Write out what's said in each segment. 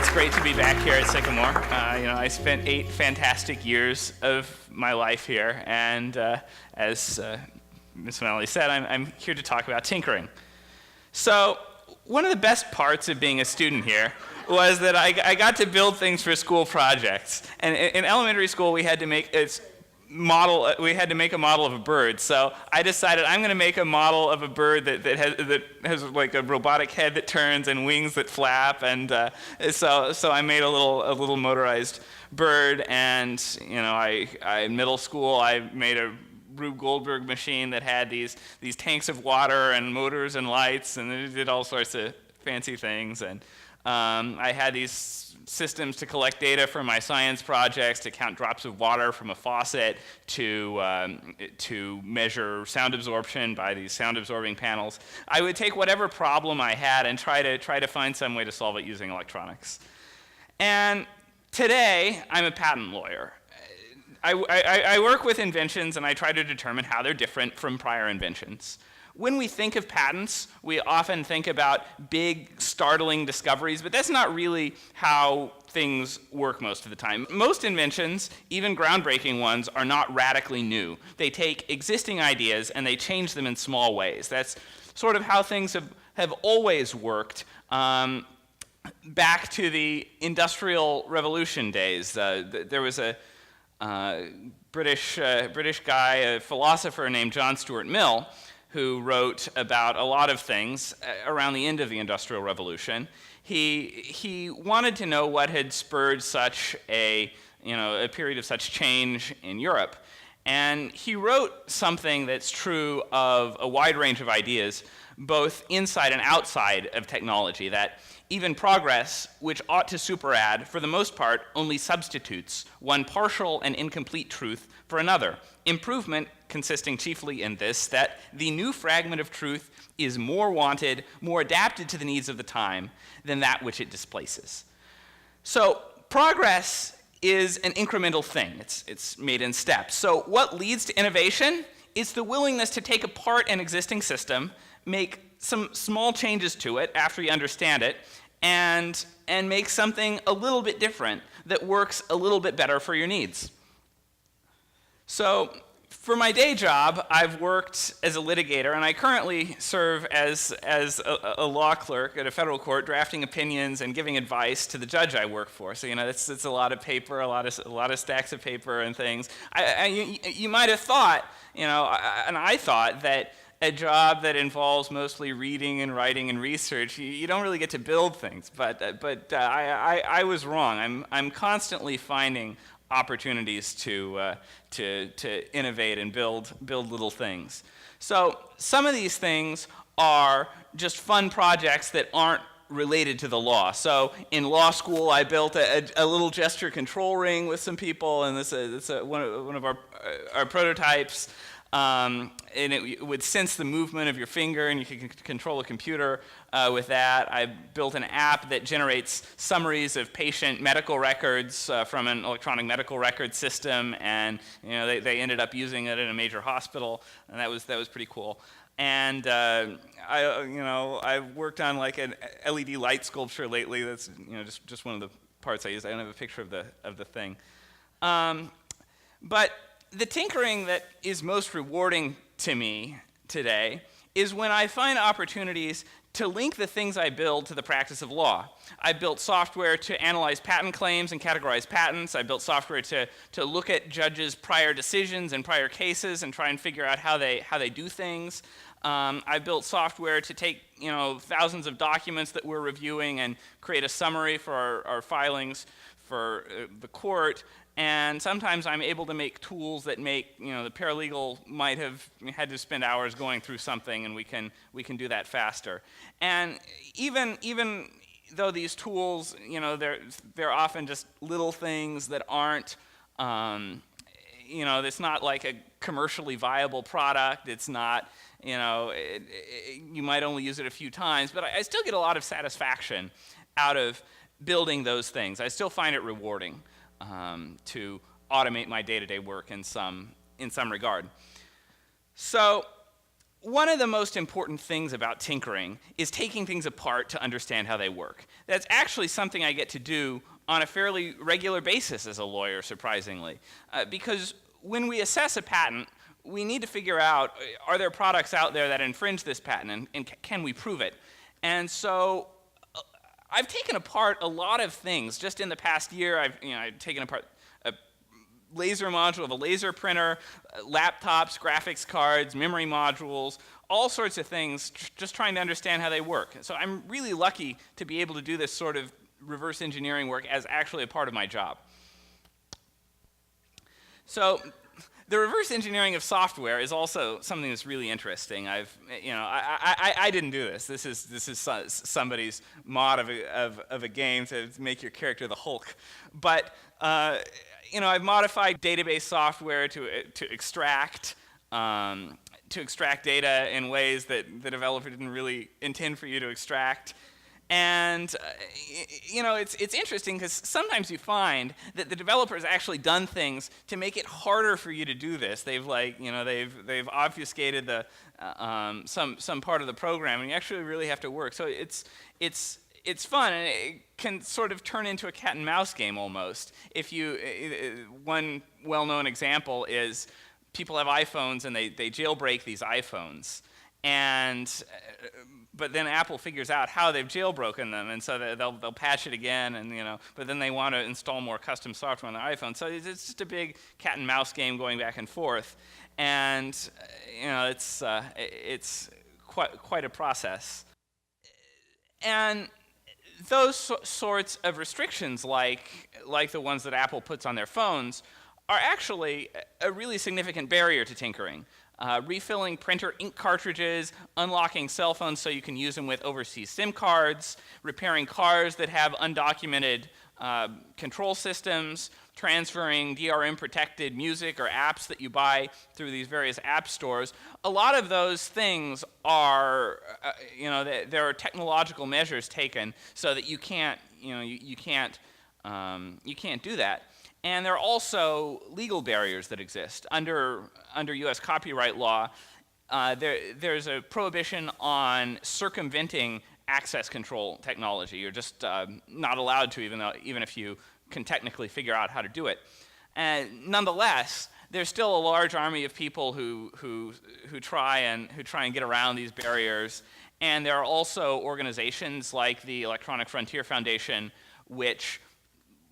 It's great to be back here at Sycamore. I spent 8 fantastic years of my life here, and as Ms. Manley said, I'm here to talk about tinkering. So, one of the best parts of being a student here was that I got to build things for school projects. And in elementary school, we had to make a model of a bird. So I decided I'm going to make a model of a bird that has like a robotic head that turns and wings that flap. And so I made a little motorized bird. And in middle school I made a Rube Goldberg machine that had these tanks of water and motors and lights, and it did all sorts of fancy things. And I had these systems to collect data for my science projects, to count drops of water from a faucet, to measure sound absorption by these sound absorbing panels. I would take whatever problem I had and try to find some way to solve it using electronics. And today I'm a patent lawyer. I work with inventions and I try to determine how they're different from prior inventions. When we think of patents, we often think about big, startling discoveries, but that's not really how things work most of the time. Most inventions, even groundbreaking ones, are not radically new. They take existing ideas and they change them in small ways. That's sort of how things have always worked. Back to the Industrial Revolution days, there was a British guy, a philosopher named John Stuart Mill, who wrote about a lot of things around the end of the Industrial Revolution. He wanted to know what had spurred such a period of such change in Europe. And he wrote something that's true of a wide range of ideas, both inside and outside of technology, that even progress, which ought to superadd, for the most part, only substitutes one partial and incomplete truth for another. Improvement consisting chiefly in this, that the new fragment of truth is more wanted, more adapted to the needs of the time than that which it displaces. So progress is an incremental thing. It's made in steps. So what leads to innovation is the willingness to take apart an existing system, make some small changes to it after you understand it, and make something a little bit different that works a little bit better for your needs. So for my day job, I've worked as a litigator, and I currently serve as a law clerk at a federal court, drafting opinions and giving advice to the judge I work for. So it's a lot of paper, a lot of stacks of paper and things. You might have thought, and I thought that a job that involves mostly reading and writing and research, you don't really get to build things. But I was wrong. I'm constantly finding opportunities to innovate and build little things. So some of these things are just fun projects that aren't related to the law. So in law school, I built a little gesture control ring with some people, and this is one of our prototypes. And it would sense the movement of your finger, and you could control a computer with that. I built an app that generates summaries of patient medical records from an electronic medical record system, and they ended up using it in a major hospital, and that was pretty cool. And I've worked on like an LED light sculpture lately. That's just one of the parts I used. I don't have a picture of the thing, but the tinkering that is most rewarding to me today is when I find opportunities to link the things I build to the practice of law. I built software to analyze patent claims and categorize patents. I built software to look at judges' prior decisions and prior cases and try and figure out how they do things. I built software to take thousands of documents that we're reviewing and create a summary for our filings for the court. And sometimes I'm able to make tools that make the paralegal might have had to spend hours going through something, and we can do that faster. And even though these tools, they're often just little things that aren't, it's not like a commercially viable product. It's not, you might only use it a few times, but I still get a lot of satisfaction out of building those things. I still find it rewarding to automate my day-to-day work in some regard. So one of the most important things about tinkering is taking things apart to understand how they work. That's actually something I get to do on a fairly regular basis as a lawyer, surprisingly. Because when we assess a patent, we need to figure out, are there products out there that infringe this patent, and can we prove it? And so I've taken apart a lot of things. Just in the past year, I've taken apart a laser module of a laser printer, laptops, graphics cards, memory modules, all sorts of things, just trying to understand how they work. So I'm really lucky to be able to do this sort of reverse engineering work as actually a part of my job. So the reverse engineering of software is also something that's really interesting. I didn't do this. This is somebody's mod of a game to make your character the Hulk. But I've modified database software to extract data in ways that the developer didn't really intend for you to extract. And it's interesting because sometimes you find that the developer has actually done things to make it harder for you to do this. They've they've obfuscated the some part of the program, and you actually really have to work. So it's fun, and it can sort of turn into a cat and mouse game almost. One well-known example is people have iPhones and they jailbreak these iPhones, but then Apple figures out how they've jailbroken them, and so they'll patch it again, but then they want to install more custom software on their iPhone. So it's just a big cat and mouse game going back and forth, and it's quite a process. And those sorts of restrictions, like the ones that Apple puts on their phones, are actually a really significant barrier to tinkering. Refilling printer ink cartridges, unlocking cell phones so you can use them with overseas SIM cards, repairing cars that have undocumented control systems, transferring DRM-protected music or apps that you buy through these various app stores. A lot of those things are, there are technological measures taken so that you can't do that. And there are also legal barriers that exist. Under U.S. copyright law, there's a prohibition on circumventing access control technology. You're just not allowed to, even if you can technically figure out how to do it. And nonetheless, there's still a large army of people who try and get around these barriers. And there are also organizations like the Electronic Frontier Foundation, which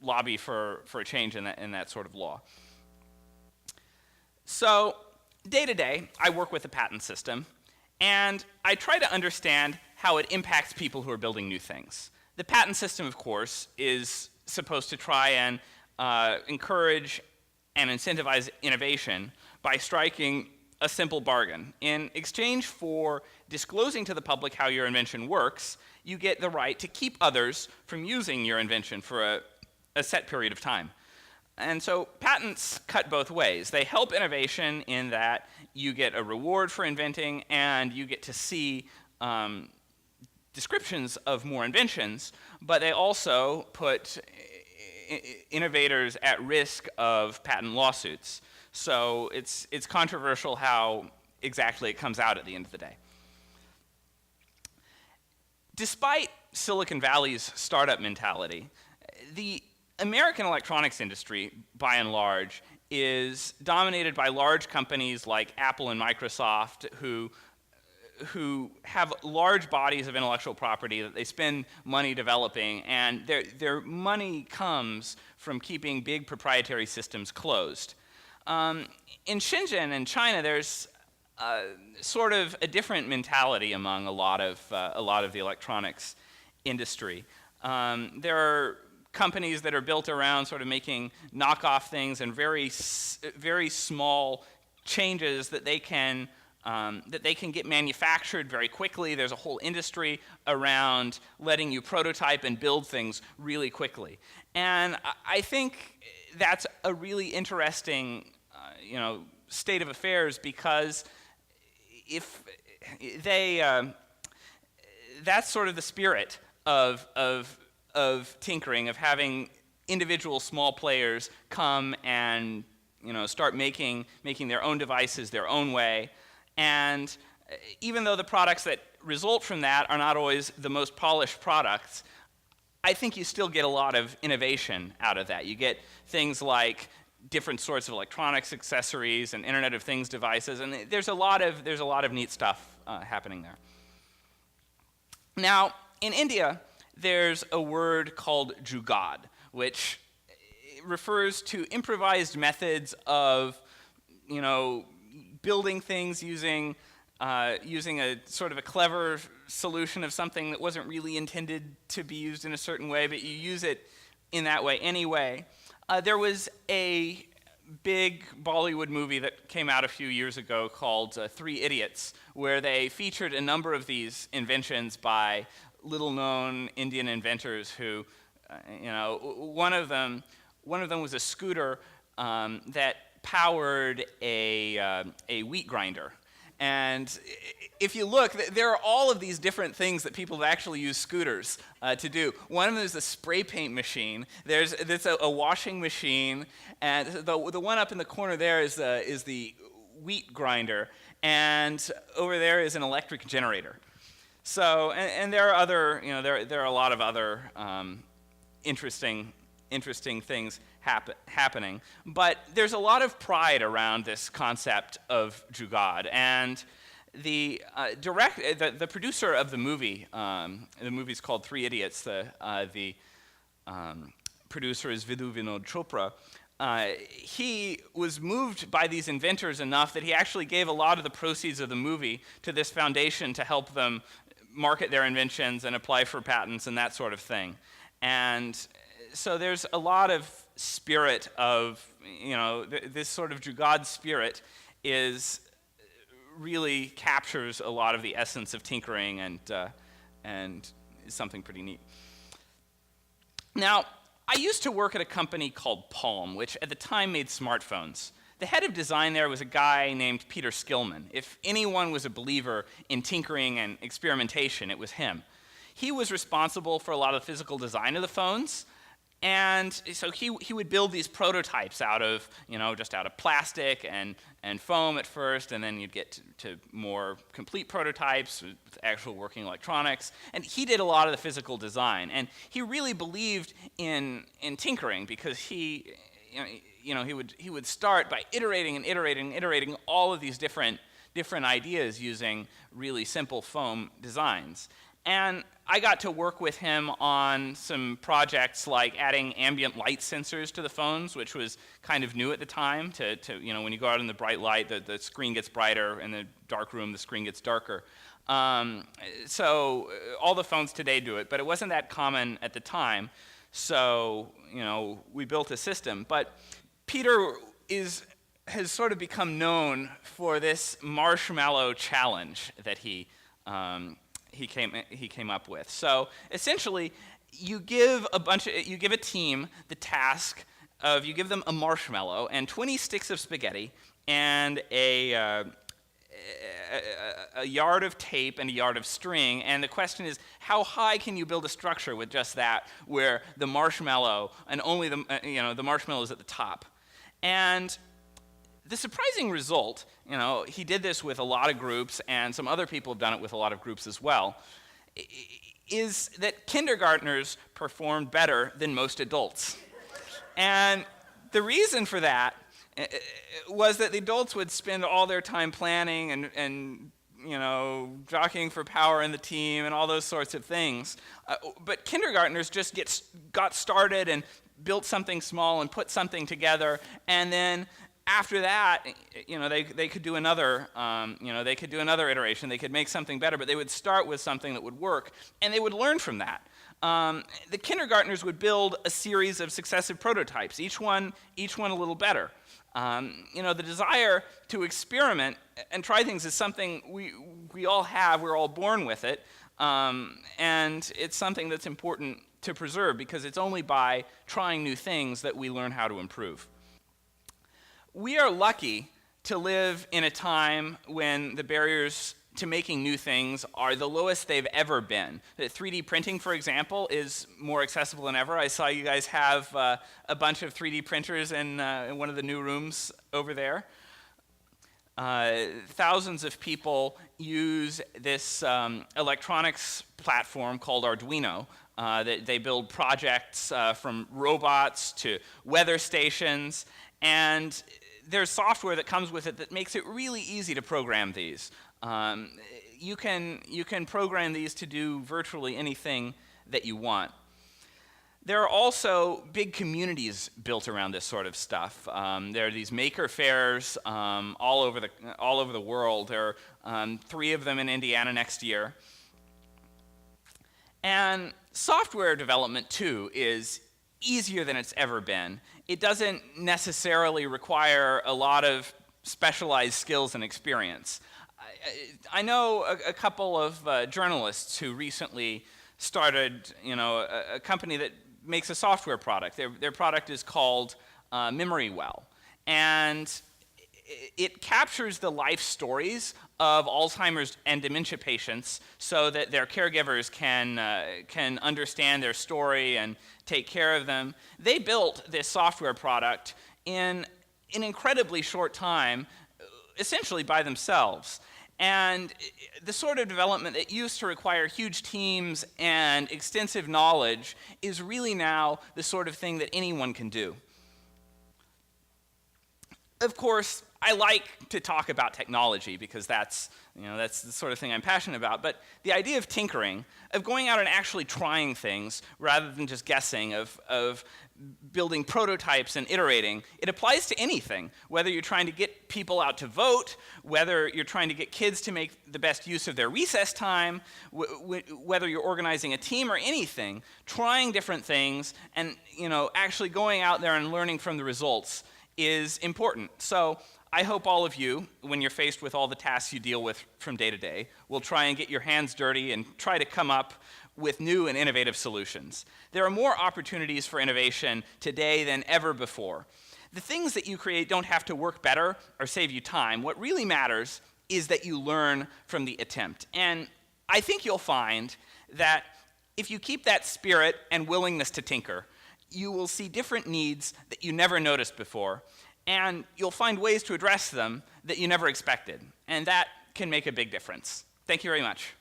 lobby for a change in that sort of law. So day to day, I work with the patent system, and I try to understand how it impacts people who are building new things. The patent system, of course, is supposed to try and encourage and incentivize innovation by striking a simple bargain. In exchange for disclosing to the public how your invention works, you get the right to keep others from using your invention for a set period of time. And so patents cut both ways. They help innovation in that you get a reward for inventing and you get to see descriptions of more inventions, but they also put innovators at risk of patent lawsuits. So it's controversial how exactly it comes out at the end of the day. Despite Silicon Valley's startup mentality, the American electronics industry, by and large, is dominated by large companies like Apple and Microsoft who have large bodies of intellectual property that they spend money developing, and their money comes from keeping big proprietary systems closed. In Shenzhen in China, there's sort of a different mentality among a lot of the electronics industry. There are companies that are built around sort of making knockoff things and very small changes that they can get manufactured very quickly. There's a whole industry around letting you prototype and build things really quickly. And I think that's a really interesting state of affairs, because if that's sort of the spirit of tinkering, of having individual small players come and start making their own devices their own way. And even though the products that result from that are not always the most polished products, I think you still get a lot of innovation out of that. You get things like different sorts of electronics, accessories, and Internet of Things devices, and there's a lot of neat stuff happening there. Now, in India, there's a word called jugaad, which refers to improvised methods of, building things using a sort of a clever solution of something that wasn't really intended to be used in a certain way, but you use it in that way anyway. There was a big Bollywood movie that came out a few years ago called Three Idiots, where they featured a number of these inventions by little-known Indian inventors who, one of them was a scooter that powered a wheat grinder. And if you look, there are all of these different things that people have actually used scooters to do. One of them is a spray paint machine. There's a washing machine, and the one up in the corner there is the wheat grinder, and over there is an electric generator. So, and there are other, there are a lot of other interesting things happening, but there's a lot of pride around this concept of jugaad, and the producer of the movie's called Three Idiots. The producer is Vidhu Vinod Chopra. He was moved by these inventors enough that he actually gave a lot of the proceeds of the movie to this foundation to help them market their inventions and apply for patents and that sort of thing. And so there's a lot of spirit of, this sort of jugaad spirit really captures a lot of the essence of tinkering and is something pretty neat. Now, I used to work at a company called Palm, which at the time made smartphones. The head of design there was a guy named Peter Skillman. If anyone was a believer in tinkering and experimentation, it was him. He was responsible for a lot of the physical design of the phones, and so he would build these prototypes out of, just out of plastic and foam at first, and then you'd get to more complete prototypes with actual working electronics. And he did a lot of the physical design, and he really believed in tinkering because he would start by iterating all of these different ideas using really simple foam designs. And I got to work with him on some projects like adding ambient light sensors to the phones, which was kind of new at the time. To when you go out in the bright light, the screen gets brighter. In the dark room, the screen gets darker. So all the phones today do it, but it wasn't that common at the time. So we built a system. But Peter has sort of become known for this marshmallow challenge that he came up with. So essentially, you give a team the task of, you give them a marshmallow and 20 sticks of spaghetti and a yard of tape and a yard of string, and the question is, how high can you build a structure with just that, where the marshmallow and only the marshmallow is at the top? And the surprising result, he did this with a lot of groups, and some other people have done it with a lot of groups as well, is that kindergartners performed better than most adults. And the reason for that was that the adults would spend all their time planning and jockeying for power in the team and all those sorts of things. But kindergartners just got started and built something small and put something together, and then after that, they could do another, iteration. They could make something better, but they would start with something that would work, and they would learn from that. The kindergartners would build a series of successive prototypes, each one a little better. The desire to experiment and try things is something we all have. We're all born with it, and it's something that's important to preserve because it's only by trying new things that we learn how to improve. We are lucky to live in a time when the barriers to making new things are the lowest they've ever been. 3D printing, for example, is more accessible than ever. I saw you guys have a bunch of 3D printers in one of the new rooms over there. Thousands of people use this electronics platform called Arduino. They build projects from robots to weather stations, and there's software that comes with it that makes it really easy to program these. You can program these to do virtually anything that you want. There are also big communities built around this sort of stuff. There are these maker fairs all over the world. There are 3 of them in Indiana next year. And software development, too, is easier than it's ever been. It doesn't necessarily require a lot of specialized skills and experience. I know a couple of journalists who recently started, a company that makes a software product. Their product is called MemoryWell, and it captures the life stories of Alzheimer's and dementia patients so that their caregivers can understand their story and take care of them. They built this software product in an incredibly short time, essentially by themselves. And the sort of development that used to require huge teams and extensive knowledge is really now the sort of thing that anyone can do. Of course, I like to talk about technology because that's the sort of thing I'm passionate about. But the idea of tinkering, of going out and actually trying things rather than just guessing, of building prototypes and iterating, it applies to anything. Whether you're trying to get people out to vote, whether you're trying to get kids to make the best use of their recess time, whether you're organizing a team or anything, trying different things and actually going out there and learning from the results is important. So I hope all of you, when you're faced with all the tasks you deal with from day to day, will try and get your hands dirty and try to come up with new and innovative solutions. There are more opportunities for innovation today than ever before. The things that you create don't have to work better or save you time. What really matters is that you learn from the attempt. And I think you'll find that if you keep that spirit and willingness to tinker, you will see different needs that you never noticed before, and you'll find ways to address them that you never expected. And that can make a big difference. Thank you very much.